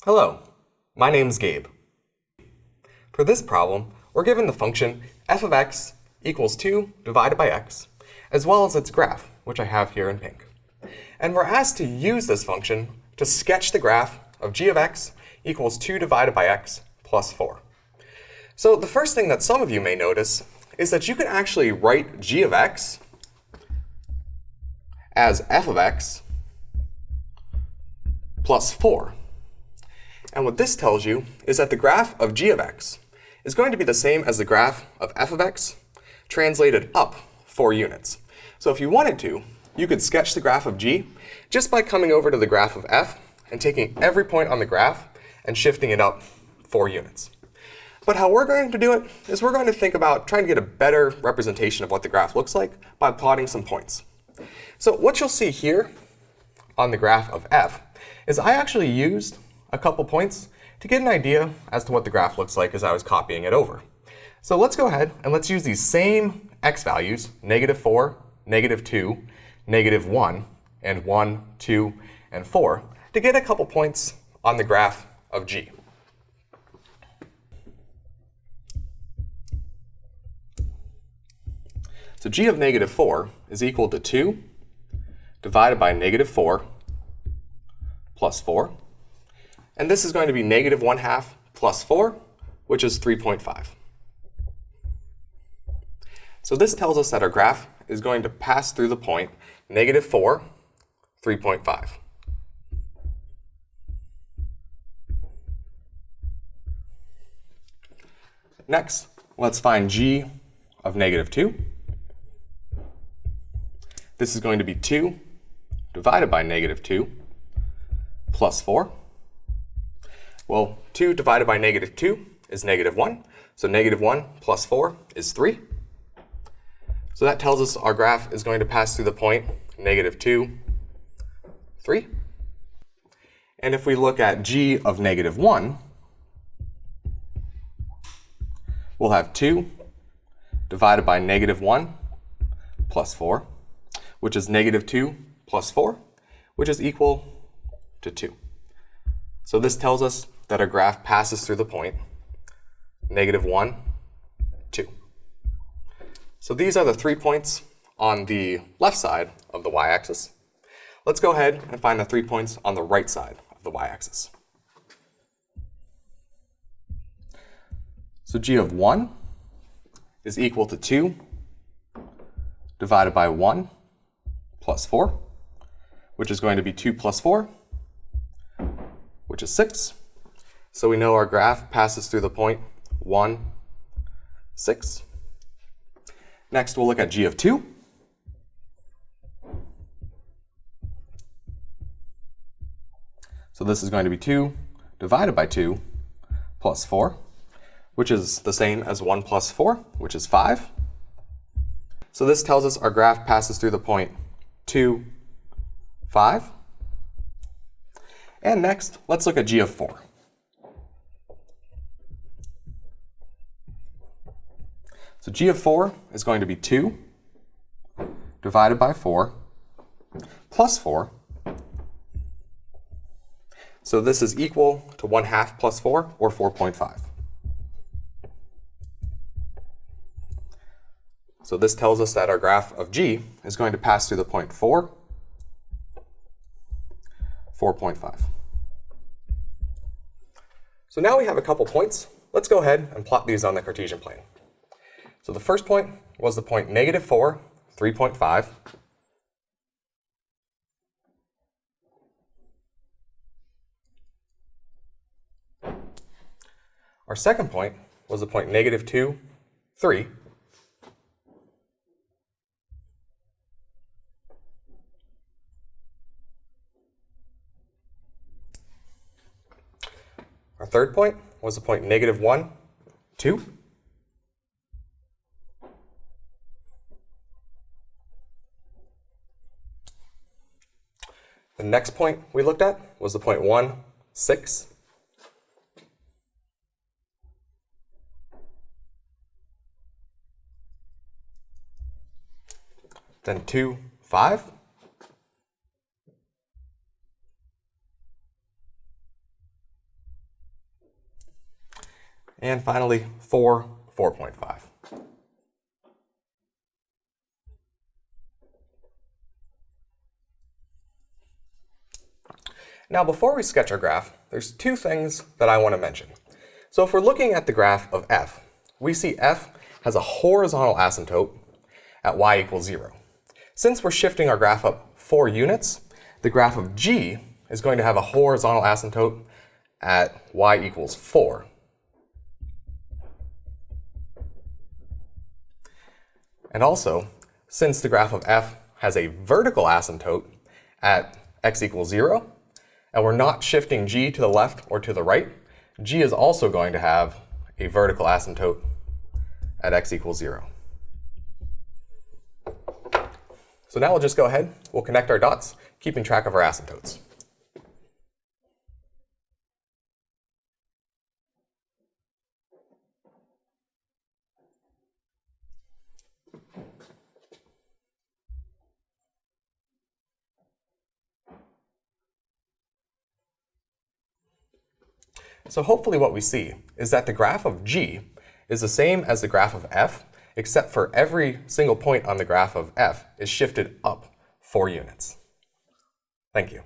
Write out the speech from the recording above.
Hello, my name's Gabe. For this problem, we're given the function f of x equals 2 divided by x, as well as its graph, which I have here in pink. And we're asked to use this function to sketch the graph of g of x equals 2 divided by x plus 4. So the first thing that some of you may notice is that you can actually write g of x as f of x plus 4. And what this tells you is that the graph of g of x is going to be the same as the graph of f of x translated up 4 units. So if you wanted to, you could sketch the graph of g just by coming over to the graph of f and taking every point on the graph and shifting it up 4 units. But how we're going to do it is we're going to think about trying to get a better representation of what the graph looks like by plotting some points. So what you'll see here on the graph of f is I actually used a couple points to get an idea as to what the graph looks like as I was copying it over. So let's go ahead and let's use these same x values, -4, -2, -1, and 1, 2, and 4, to get a couple points on the graph of g. So g of -4 is equal to 2 divided by -4 plus 4. And this is going to be -1/2 plus 4, which is 3.5. So this tells us that our graph is going to pass through the point -4, 3.5. Next, let's find g of -2. This is going to be 2 divided by -2 plus 4. Well, 2 divided by -2 is -1, so -1 plus 4 is 3. So that tells us our graph is going to pass through the point -2, 3. And if we look at g of -1, we'll have 2 divided by -1 plus 4, which is -2 plus 4, which is equal to 2. So this tells us that our graph passes through the point -1, 2. So these are the 3 points on the left side of the y-axis. Let's go ahead and find the 3 points on the right side of the y-axis. So g of 1 is equal to 2 divided by 1 plus 4, which is going to be 2 plus 4, which is 6. So we know our graph passes through the point 1, 6. Next, we'll look at g of 2. So this is going to be 2 divided by 2 plus 4, which is the same as 1 plus 4, which is 5. So this tells us our graph passes through the point 2, 5. And next, let's look at g of 4. So g of 4 is going to be 2 divided by 4 plus 4. So this is equal to 1/2 plus 4, or 4.5. So this tells us that our graph of g is going to pass through the point 4, 4.5. So now we have a couple points. Let's go ahead and plot these on the Cartesian plane. So the first point was the point -4, 3.5. Our second point was the point -2, 3. Our third point was the point -1, 2. The next point we looked at was the point 1, 6. Then 2, 5. And finally, 4, 4.5. Now, before we sketch our graph, there's two things that I want to mention. So if we're looking at the graph of f, we see f has a horizontal asymptote at y equals 0. Since we're shifting our graph up 4 units, the graph of g is going to have a horizontal asymptote at y equals 4. And also, since the graph of f has a vertical asymptote at x equals 0, and we're not shifting g to the left or to the right, g is also going to have a vertical asymptote at x equals 0. So now we'll just go ahead, we'll connect our dots, keeping track of our asymptotes. So hopefully what we see is that the graph of g is the same as the graph of f, except for every single point on the graph of f is shifted up 4 units. Thank you.